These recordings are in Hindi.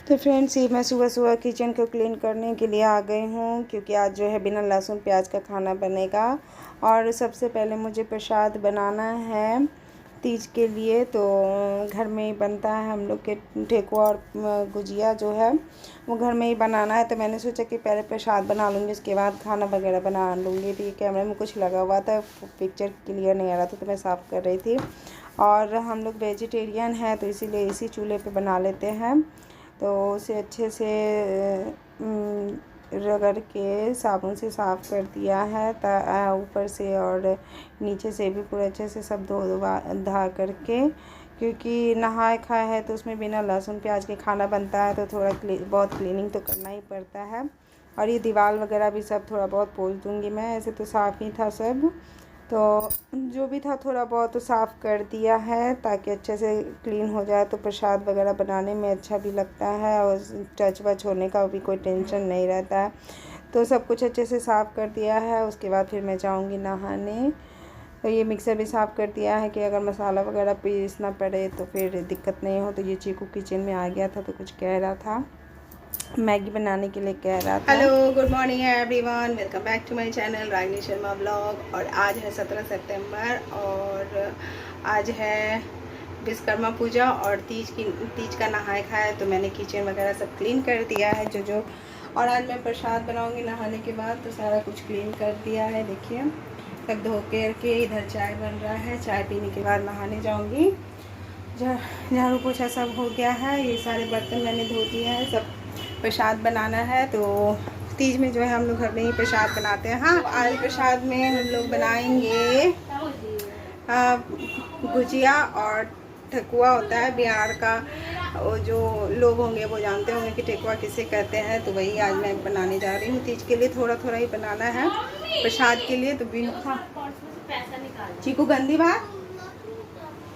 तो फ्रेंड्स, ये मैं सुबह सुबह किचन को क्लीन करने के लिए आ गई हूँ, क्योंकि आज जो है बिना लहसुन प्याज का खाना बनेगा। और सबसे पहले मुझे प्रसाद बनाना है तीज के लिए। तो घर में ही बनता है हम लोग के ठेकुआ और गुजिया जो है वो घर में ही बनाना है। तो मैंने सोचा कि पहले प्रसाद बना लूँगी, उसके बाद खाना वगैरह बना लूँगी। तो ये कैमरे में कुछ लगा हुआ था, पिक्चर क्लियर नहीं आ रहा था, तो मैं साफ़ कर रही थी। और हम लोग वेजिटेरियन हैं, तो इसीलिए इसी चूल्हे पे बना लेते हैं। तो उसे अच्छे से रगड़ के साबुन से साफ़ कर दिया है, ऊपर से और नीचे से भी पूरे अच्छे से सब धा करके, क्योंकि नहाए खाए है तो उसमें बिना लहसुन प्याज के खाना बनता है, तो थोड़ा बहुत क्लीनिंग तो करना ही पड़ता है। और ये दीवार वगैरह भी सब थोड़ा बहुत पोंछ दूँगी मैं, ऐसे तो साफ़ ही था सब। तो जो भी था थोड़ा बहुत तो साफ़ कर दिया है, ताकि अच्छे से क्लीन हो जाए, तो प्रसाद वगैरह बनाने में अच्छा भी लगता है और टच वच होने का भी कोई टेंशन नहीं रहता है। तो सब कुछ अच्छे से साफ़ कर दिया है। उसके बाद फिर मैं जाऊंगी नहाने। तो ये मिक्सर भी साफ़ कर दिया है कि अगर मसाला वगैरह पीसना पड़े तो फिर दिक्कत नहीं हो। तो ये चीकू किचन में आ गया था, तो कुछ कह रहा था, मैगी बनाने के लिए कह रहा था। Hello, good morning everyone, welcome back to my channel Ragini Sharma blog. और आज है 17 सितंबर और आज है विश्वकर्मा पूजा और तीज का नहाए खाए। तो मैंने किचन वगैरह सब क्लीन कर दिया है जो और आज मैं प्रसाद बनाऊंगी नहाने के बाद, तो सारा कुछ क्लीन कर दिया है। देखिए सब धो के इधर चाय बन रहा है, चाय पीने के बाद नहाने जाऊँगी। झाड़ू पोछा सब हो गया है, ये सारे बर्तन मैंने धो दिए हैं। सब प्रसाद बनाना है, तो तीज में जो है हम लोग घर में ही प्रसाद बनाते हैं। हाँ, आज प्रसाद में हम लोग बनाएंगे गुजिया और ठेकुआ होता है बिहार का। वो जो लोग होंगे वो जानते होंगे कि ठेकुआ किसे कहते हैं। तो वही आज मैं बनाने जा रही हूँ तीज के लिए। थोड़ा थोड़ा ही बनाना है प्रसाद के लिए। तो चीकू गंदी बात,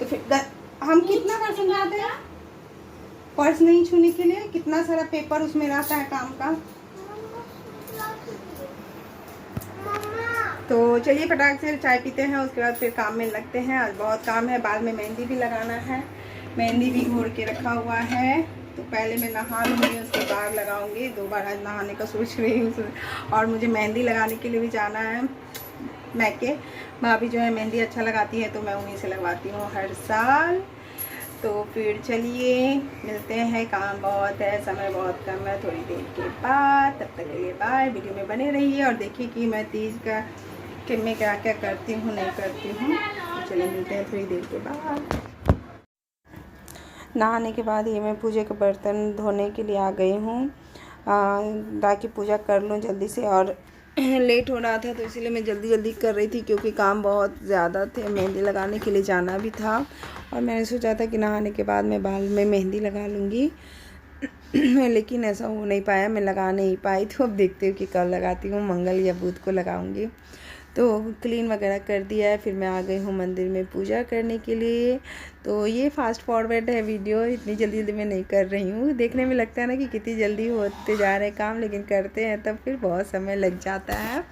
तो फिर हम कितना कर समझाते हैं पर्स नहीं छूने के लिए, कितना सारा पेपर उसमें रहता है काम का। तो चलिए फटाक से चाय पीते हैं, उसके बाद फिर काम में लगते हैं। आज बहुत काम है, बाल में मेहंदी भी लगाना है, मेहंदी भी घोर के रखा हुआ है। तो पहले मैं नहा लूँगी, उसके बाद लगाऊंगी। 2 बार आज नहाने का सोच रही हूँ। और मुझे मेहंदी लगाने के लिए भी जाना है। मैके भाभी जो है मेहंदी अच्छा लगाती है, तो मैं उन्हीं से लगवाती हूँ हर साल। तो फिर चलिए मिलते हैं, काम बहुत है, समय बहुत कम है, थोड़ी देर के बाद। तब तक के लिए बाय, वीडियो में बने रहिए और देखिए कि मैं तीज का कि मैं क्या क्या करती हूँ नहीं करती हूँ। तो चलिए मिलते हैं थोड़ी देर के बाद। नहाने के बाद ये मैं पूजा के बर्तन धोने के लिए आ गई हूँ, ताकि पूजा कर लूँ जल्दी से। और लेट हो रहा था तो इसीलिए मैं जल्दी जल्दी कर रही थी, क्योंकि काम बहुत ज़्यादा थे। मेहंदी लगाने के लिए जाना भी था और मैंने सोचा था कि नहाने के बाद मैं बाल में मेहंदी लगा लूँगी। लेकिन ऐसा हो नहीं पाया, मैं लगा नहीं पाई। तो अब देखते हो कि कल लगाती हूँ, मंगल या बुध को लगाऊंगी। तो क्लीन वगैरह कर दिया है, फिर मैं आ गई हूँ मंदिर में पूजा करने के लिए। तो ये फास्ट फॉरवर्ड है वीडियो, इतनी जल्दी जल्दी मैं नहीं कर रही हूँ। देखने में लगता है ना कि कितनी जल्दी होते जा रहे हैं काम, लेकिन करते हैं तब फिर बहुत समय लग जाता है।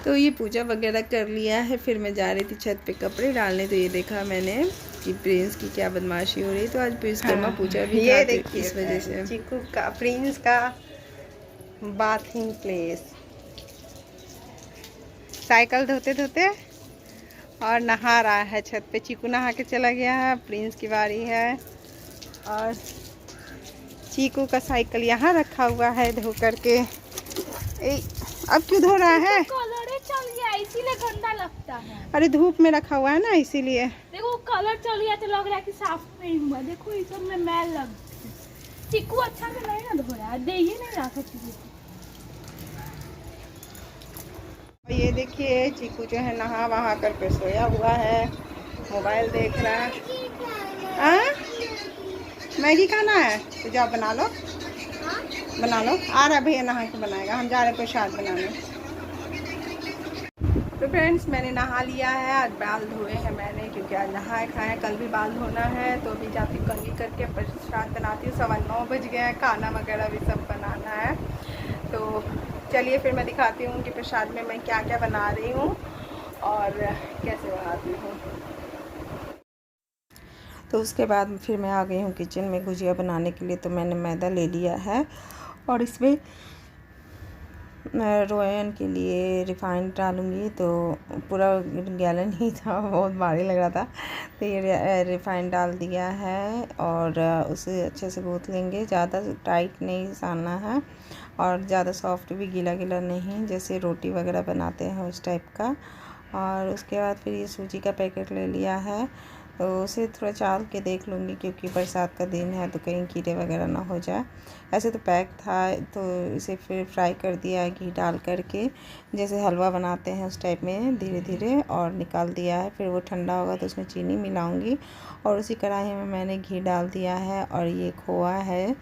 तो ये पूजा वगैरह कर लिया है, फिर मैं जा रही थी छत पे कपड़े डालने। तो ये देखा मैंने कि प्रिंस की क्या बदमाशी हो रही। तो आज विश्वकर्मा पूजा भी ये था, देखिए इस वजह से चीकू का प्रिंस का बाथिंग प्लेस। साइकिल धोते धोते और नहा रहा है छत पे। चीकू नहा के चला गया है, प्रिंस की बारी है। और चीकू का साइकिल यहाँ रखा हुआ है धो करके। अब क्यों धो रहा है? कलर चल गया इसीलिए गंदा लगता है। अरे धूप में रखा हुआ है ना, इसीलिए। देखो कलर चल गया तो लग रहा है कि साफ नहीं हुआ। देखो इस सब में मैल लग। चीकू अच्छा से नहीं ना धो रहा है, दे ही नहीं रहा था चीकू को। ये देखिए चीकू जो है नहा वहा करके सोया हुआ है, मोबाइल देख रहा है। मैगी खाना है तो जाओ बना लो, बना लो। आ रहा भैया नहा के बनाएगा, हम जा रहे प्रसाद बनाने। तो फ्रेंड्स मैंने नहा लिया है, आज बाल धोए हैं मैंने, क्योंकि आज नहाए खाए, कल भी बाल धोना है। तो अभी जाती कंघी करके प्रसाद बनाती हूँ। 9:15 बज गए हैं, खाना वगैरह भी सब बनाना है। तो चलिए फिर मैं दिखाती हूँ कि प्रसाद में मैं क्या क्या बना रही हूँ और कैसे बनाती हूँ। तो उसके बाद फिर मैं आ गई हूँ किचन में गुजिया बनाने के लिए। तो मैंने मैदा ले लिया है और इसमें मैं रोयन के लिए रिफ़ाइंड डालूँगी। तो पूरा गैलन ही था, बहुत भारी लग रहा था। तो ये रिफ़ाइंड डाल दिया है और उसे अच्छे से गूँथ लेंगे। ज़्यादा टाइट नहीं सानना है और ज़्यादा सॉफ्ट भी गीला गीला नहीं, जैसे रोटी वगैरह बनाते हैं उस टाइप का। और उसके बाद फिर ये सूजी का पैकेट ले लिया है, तो उसे थोड़ा चाल के देख लूँगी क्योंकि बरसात का दिन है तो कहीं कीड़े वगैरह ना हो जाए। ऐसे तो पैक था, तो इसे फिर फ्राई कर दिया घी डाल करके, जैसे हलवा बनाते हैं उस टाइप में धीरे धीरे, और निकाल दिया है। फिर वो ठंडा होगा तो उसमें चीनी मिलाऊंगी और उसी कढ़ाई में मैंने घी डाल दिया है। और ये खोआ है,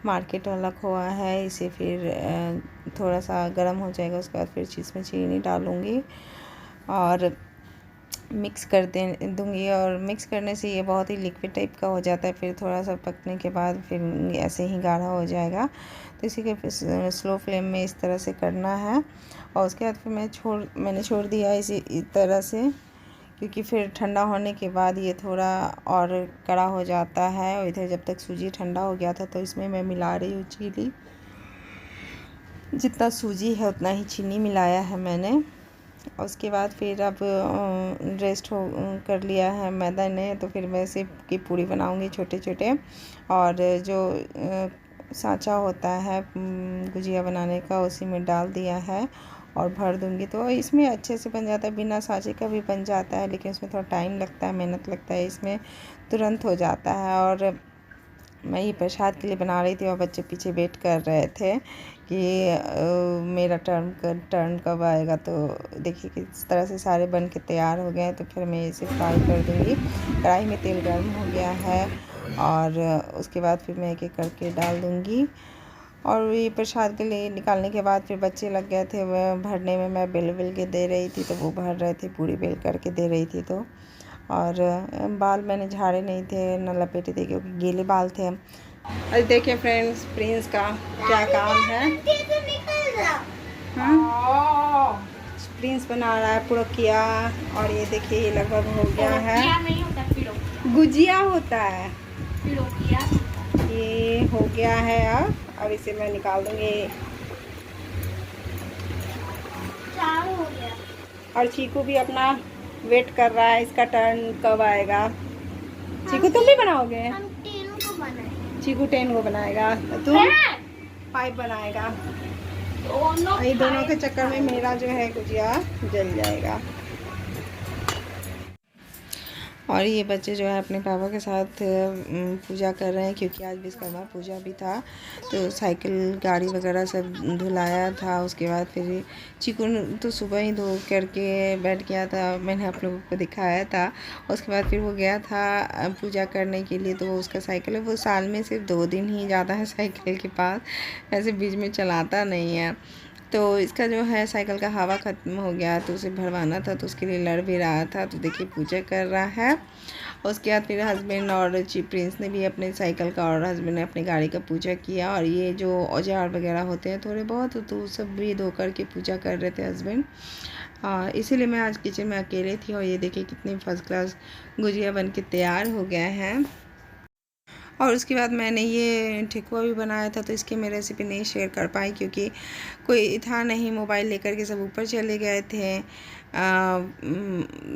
मार्केट वाला खोआ है। इसे फिर थोड़ा सा गर्म हो जाएगा, उसके बाद फिर इसमें चीनी डालूँगी और मिक्स कर दूँगी। और मिक्स करने से ये बहुत ही लिक्विड टाइप का हो जाता है, फिर थोड़ा सा पकने के बाद फिर ऐसे ही गाढ़ा हो जाएगा। तो इसी के स्लो फ्लेम में इस तरह से करना है। और उसके बाद फिर मैंने छोड़ दिया इसी तरह से, क्योंकि फिर ठंडा होने के बाद ये थोड़ा और कड़ा हो जाता है। और इधर जब तक सूजी ठंडा हो गया था तो इसमें मैं मिला रही हूँ चीनी। जितना सूजी है उतना ही चीनी मिलाया है मैंने। उसके बाद फिर अब रेस्ट कर लिया है मैदा ने, तो फिर मैं इसे की पूरी बनाऊंगी छोटे छोटे। और जो सांचा होता है गुजिया बनाने का उसी में डाल दिया है और भर दूंगी। तो इसमें अच्छे से बन जाता है, बिना सांचे का भी बन जाता है, लेकिन इसमें थोड़ा टाइम लगता है, मेहनत लगता है। इसमें तुरंत हो जाता है। और मैं ये प्रसाद के लिए बना रही थी और बच्चे पीछे वेट कर रहे थे कि मेरा टर्न कब आएगा। तो देखिए किस तरह से सारे बन के तैयार हो गए। तो फिर मैं इसे फ्राई कर दूँगी। कढ़ाई में तेल गर्म हो गया है और उसके बाद फिर मैं एक एक करके डाल दूँगी। और ये प्रसाद के लिए निकालने के बाद फिर बच्चे लग गए थे वह भरने में। मैं बेल के दे रही थी तो वो भर रहे थे, पूरी बेल करके दे रही थी। तो और बाल मैंने झाड़े नहीं थे, न लपेटे थे क्योंकि गीले बाल थे। अरे देखिए फ्रेंड्स, प्रिंस का क्या काम है। प्रिंस बना रहा है पुड़किया। और ये देखिए ये लगभग हो गया है। गुजिया होता है, ये हो गया है। अब इसे मैं निकाल दूंगी। हो गया। और चीकू भी अपना वेट कर रहा है, इसका टर्न कब आएगा। चीकू तुम भी बनाओगे? हम तीनों को बनाएंगे। चीकू 10 को बनाएगा, तू 5 बनाएगा। ये दोनों के चक्कर में मेरा जो है गुजिया जल जाएगा। और ये बच्चे जो है अपने पापा के साथ पूजा कर रहे हैं, क्योंकि आज विश्वकर्मा पूजा भी था। तो साइकिल गाड़ी वगैरह सब धुलाया था। उसके बाद फिर चीकू तो सुबह ही धो करके बैठ गया था, मैंने आप लोगों को दिखाया था। उसके बाद फिर वो गया था पूजा करने के लिए। तो वो उसका साइकिल है, वो साल में सिर्फ 2 दिन ही जाता है साइकिल के पास, ऐसे बीच में चलाता नहीं है। तो इसका जो है साइकिल का हवा ख़त्म हो गया तो उसे भरवाना था, तो उसके लिए लड़ भी रहा था। तो देखिए पूजा कर रहा है। उसके बाद फिर हस्बैंड और प्रिंस ने भी अपने साइकिल का और हस्बैंड ने अपनी गाड़ी का पूजा किया। और ये जो औजार वगैरह होते हैं थोड़े बहुत, तो सब भी धो कर के पूजा कर रहे थे हस्बैंड। इसीलिए मैं आज किचन में अकेले थी। और ये देखिए कितनी फर्स्ट क्लास गुजिया बन के तैयार हो गया है। और उसके बाद मैंने ये ठेकुआ भी बनाया था, तो इसकी मैं रेसिपी नहीं शेयर कर पाई क्योंकि कोई था नहीं, मोबाइल लेकर के सब ऊपर चले गए थे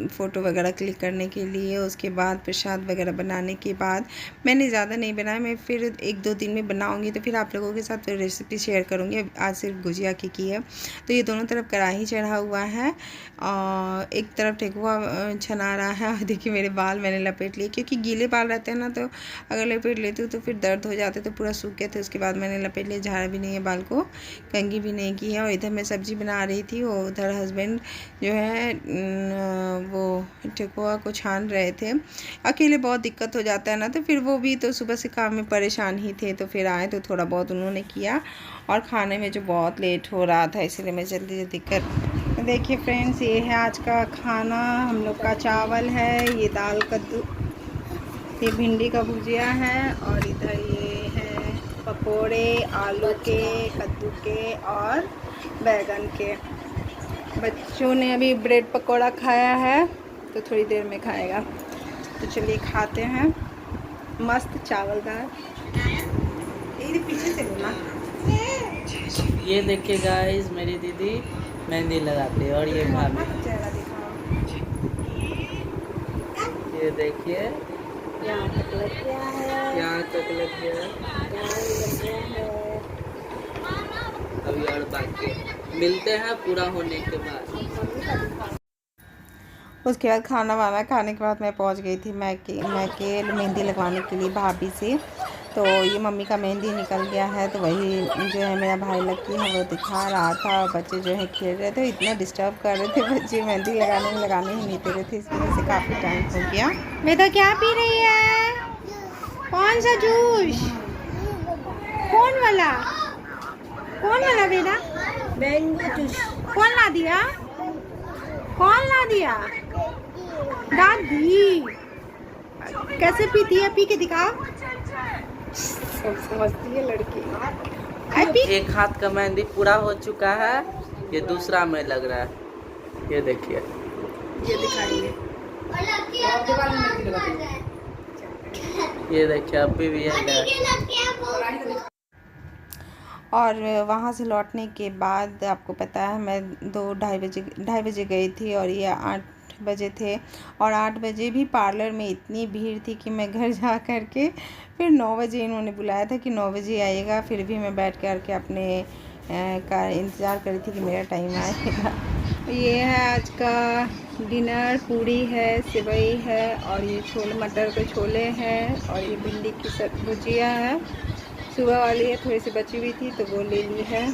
फ़ोटो वगैरह क्लिक करने के लिए। उसके बाद प्रसाद वगैरह बनाने के बाद मैंने ज़्यादा नहीं बनाया, मैं फिर 1-2 दिन में बनाऊंगी तो फिर आप लोगों के साथ रेसिपी शेयर करूंगी। आज सिर्फ गुजिया की है। तो ये दोनों तरफ कढ़ाई चढ़ा हुआ है और एक तरफ ठेकुआ छना रहा है। और देखिए मेरे बाल मैंने लपेट लिए, क्योंकि गीले बाल रहते हैं ना, तो अगर लपेट लेती हूँ तो फिर दर्द हो जाते, तो पूरा सूख गए थे। उसके बाद मैंने लपेट लिया, झाड़ा भी नहीं है बाल को, कंघी भी नहीं की है। और इधर मैं सब्ज़ी बना रही थी, और उधर हस्बैंड जो है वो ठेकुआ को छान रहे थे। अकेले बहुत दिक्कत हो जाता है ना, तो फिर वो भी तो सुबह से काम में परेशान ही थे, तो फिर आए तो थोड़ा बहुत उन्होंने किया। और खाने में जो बहुत लेट हो रहा था इसलिए मैं जल्दी दिक्कत। देखिए फ्रेंड्स, ये है आज का खाना हम लोग का। चावल है, ये दाल कद्दू, ये भिंडी का भुजिया है, और इधर ये है पकोड़े आलू के, कद्दू के और बैगन के। बच्चों ने अभी ब्रेड पकोड़ा खाया है, तो थोड़ी देर में खाएगा। तो चलिए खाते हैं। मस्त चावल दाल। ये पीछे से बोला। ये देखिए गाइस, मेरी दीदी मेहंदी लगाती है और ये भाभी। चेहरा दिखाओ। ये देखिए यहाँ तक लग गया है। यहाँ तक लग गया, यहाँ भी लग गया है। अभी और बाकी है। मिलते हैं पूरा होने के बाद। उसके बाद खाना वाना खाने के बाद मैं पहुंच गई थी मैके मेहंदी लगवाने के लिए भाभी से। तो ये मम्मी का मेहंदी निकल गया है, तो वही जो है मेरा भाई लकी है वो दिखा रहा था। बच्चे जो है खेल रहे थे, इतना डिस्टर्ब कर रहे थे बच्चे, मेहंदी लगाने ही नहीं दे रहे थे, इस वजह से काफ़ी टाइम हो गया। मैं तो क्या पी रही है? कौन सा जूस? कौन वाला बेटा? Mango juice. कौन ला दिया? दादी। कैसे पीती है? पी के दिखाओ। सब समझती है लड़की। एक हाथ का मेहंदी पूरा हो चुका है, ये दूसरा में लग रहा है। ये देखिए, ये दिखाएंगे। ये देखिए अभी भी है। और वहाँ से लौटने के बाद आपको पता है मैं 2-2:30 बजे गई थी और ये 8 बजे थे। और 8 बजे भी पार्लर में इतनी भीड़ थी कि मैं घर जा कर के फिर 9 बजे इन्होंने बुलाया था कि 9 बजे आइएगा। फिर भी मैं बैठ कर के अपने का इंतज़ार कर रही थी कि मेरा टाइम आएगा। ये है आज का डिनर। पूरी है, सेवई है और ये छोले मटर के छोले हैं और ये भिंडी की भुजिया है। सुबह वाली है, थोड़ी सी बची हुई थी तो वो ले ली है।